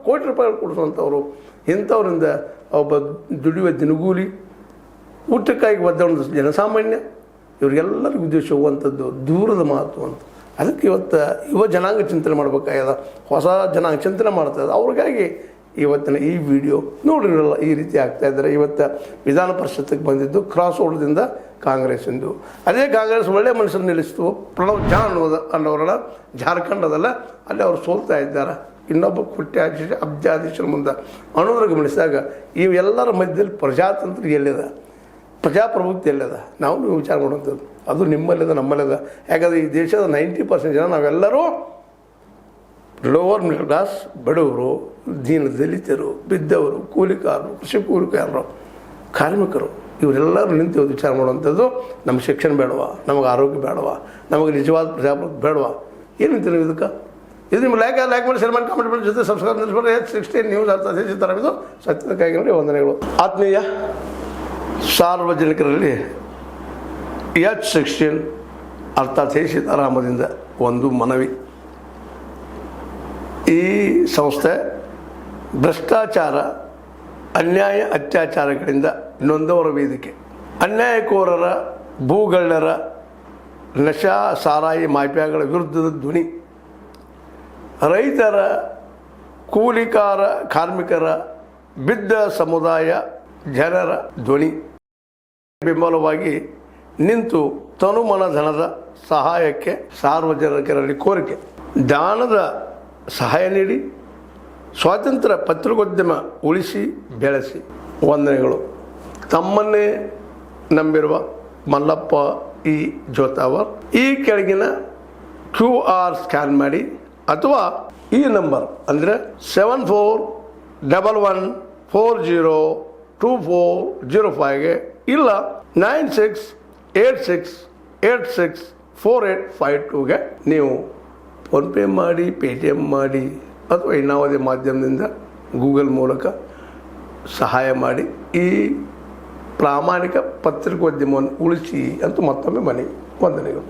ಕೋಟಿ ರೂಪಾಯಿಗಳು ಕೊಡಿಸುವಂಥವ್ರು ಇಂಥವರಿಂದ ಒಬ್ಬ ದುಡಿಯುವ ದಿನಗೂಲಿ ಊಟಕ್ಕಾಗಿ ಒದ್ದಾಡುವ ಜನಸಾಮಾನ್ಯ ಇವರಿಗೆಲ್ಲರಿಗೂ ಉದ್ದೇಶ ಹೋಗುವಂಥದ್ದು ದೂರದ ಮಾತು ಅಂತ. ಅದಕ್ಕೆ ಇವತ್ತು ಯುವ ಜನಾಂಗ ಚಿಂತನೆ ಮಾಡಬೇಕಾಗ್ಯದ, ಹೊಸ ಜನಾಂಗ ಚಿಂತನೆ ಮಾಡ್ತಾಯಿದೆ. ಅವ್ರಿಗಾಗಿ ಇವತ್ತಿನ ಈ ವಿಡಿಯೋ ನೋಡಿರಲ್ಲ, ಈ ರೀತಿ ಆಗ್ತಾಯಿದ್ದಾರೆ. ಇವತ್ತು ವಿಧಾನ ಪರಿಷತ್ತಿಗೆ ಬಂದಿದ್ದು ಕ್ರಾಸ್ ಓಡ್ದಿಂದ ಕಾಂಗ್ರೆಸ್ಸಿಂದು. ಅದೇ ಕಾಂಗ್ರೆಸ್ ಒಳ್ಳೆಯ ಮನುಷ್ಯರು ನಿಲ್ಲಿಸ್ತು. ಪ್ರಣವ್ ಜಾ ಅನ್ನೋರಲ್ಲ ಜಾರ್ಖಂಡದಲ್ಲ, ಅಲ್ಲಿ ಅವರು ಸೋಲ್ತಾ ಇದ್ದಾರೆ. ಇನ್ನೊಬ್ಬ ಕುಟ್ಯಾಧೀಶ ಅಬ್ಜಾಧೀಶರ ಮುಂದೆ ಅನ್ನೋದ್ರ ಗಮನಿಸಿದಾಗ ಇವೆಲ್ಲರ ಮಧ್ಯದಲ್ಲಿ ಪ್ರಜಾತಂತ್ರ ಎಲ್ಲಿದೆ, ಪ್ರಜಾಪ್ರಭುತ್ವ ಎಲ್ಲಿದ, ನಾವು ವಿಚಾರ ಮಾಡುವಂಥದ್ದು. ಅದು ನಿಮ್ಮಲ್ಲಿದೆ, ನಮ್ಮಲ್ಲಿದೆ. ಯಾಕಂದರೆ ಈ ದೇಶದ 90% ಜನ ನಾವೆಲ್ಲರೂ ಲೋವರ್ ಮಿಡಲ್ ಕ್ಲಾಸ್, ಬಡವರು, ದಲಿತರು, ಬಿದ್ದವರು, ಕೂಲಿಕಾರರು, ಕೃಷಿ ಕೂಲಿಕಾರರು, ಕಾರ್ಮಿಕರು, ಇವರೆಲ್ಲರೂ ನಿಂತು ವಿಚಾರ ಮಾಡುವಂಥದ್ದು. ನಮಗೆ ಶಿಕ್ಷಣ ಬೇಡವಾ, ನಮಗೆ ಆರೋಗ್ಯ ಬೇಡವಾ, ನಮಗೆ ನಿಜವಾದ ಪ್ರಜಾಪ್ರಭುತ್ವ ಬೇಡವಾ, ಏನು ನೀವು ಇದಕ್ಕೆ? ಇದು ನಿಮ್ಮ ಲೈಕ್ ಮಾಡಿ ಶೇರ್ ಮಾಡಿ ಕಾಮೆಂಟ್ ಮಾಡಿ, ಜೊತೆ ಸಬ್ಸ್ಕ್ರೈಬ್ ನಿಲ್ಲಿಸ್ಬಿಡ್ರಿ. H16 ನ್ಯೂಸ್ ಅರ್ಥ ತರಬಿದ್ದು ಸತ್ಯದಕ್ಕಾಗಿ ವಂದನೆಗಳು. ಆತ್ಮೀಯ ಸಾರ್ವಜನಿಕರಲ್ಲಿ H16 ಅರ್ಥಾತ್ ಸೀತಾರಾಮದಿಂದ ಒಂದು ಮನವಿ. ಈ ಸಂಸ್ಥೆ ಭ್ರಷ್ಟಾಚಾರ, ಅನ್ಯಾಯ, ಅತ್ಯಾಚಾರಗಳಿಂದ ನೊಂದವರ ವೇದಿಕೆ. ಅನ್ಯಾಯಕೋರರ, ಭೂಗಳ್ಳರ, ನಶಾ ಸಾರಾಯಿ ಮಾಫಿಯಾಗಳ ವಿರುದ್ಧದ ಧ್ವನಿ. ರೈತರ, ಕೂಲಿಕಾರ, ಕಾರ್ಮಿಕರ, ಬಿದ್ದ ಸಮುದಾಯ ಜನರ ಧ್ವನಿ. ಬೆಂಬಲವಾಗಿ ನಿಂತು ತನುಮನ ಧನದ ಸಹಾಯಕ್ಕೆ ಸಾರ್ವಜನಿಕರಲ್ಲಿ ಕೋರಿಕೆ. ದಾನದ ಸಹಾಯ ನೀಡಿ ಸ್ವಾತಂತ್ರ್ಯ ಪತ್ರಿಕೋದ್ಯಮ ಉಳಿಸಿ ಬೆಳೆಸಿ. ವಂದನೆಗಳು. ತಮ್ಮನ್ನೇ ನಂಬಿರುವ ಮಲ್ಲಪ್ಪ ಇ ಜೋತಾವರ್. ಈ ಕೆಳಗಿನ QR ಸ್ಕ್ಯಾನ್ ಮಾಡಿ ಅಥವಾ ಈ ನಂಬರ್ ಅಂದರೆ 7411402405ಗೆ ಇಲ್ಲ 9686864852ಗೆ ನೀವು ಫೋನ್ಪೇ ಮಾಡಿ, ಪೇಟಿಎಮ್ ಮಾಡಿ ಅಥವಾ ಇನ್ನಾವುದೇ ಮಾಧ್ಯಮದಿಂದ ಗೂಗಲ್ ಮೂಲಕ ಸಹಾಯ ಮಾಡಿ ಈ ಪ್ರಾಮಾಣಿಕ ಪತ್ರಿಕೋದ್ಯಮವನ್ನು ಉಳಿಸಿ ಅಂತ ಮತ್ತೊಮ್ಮೆ ಮನವಿ. ವಂದನೆಗಳು.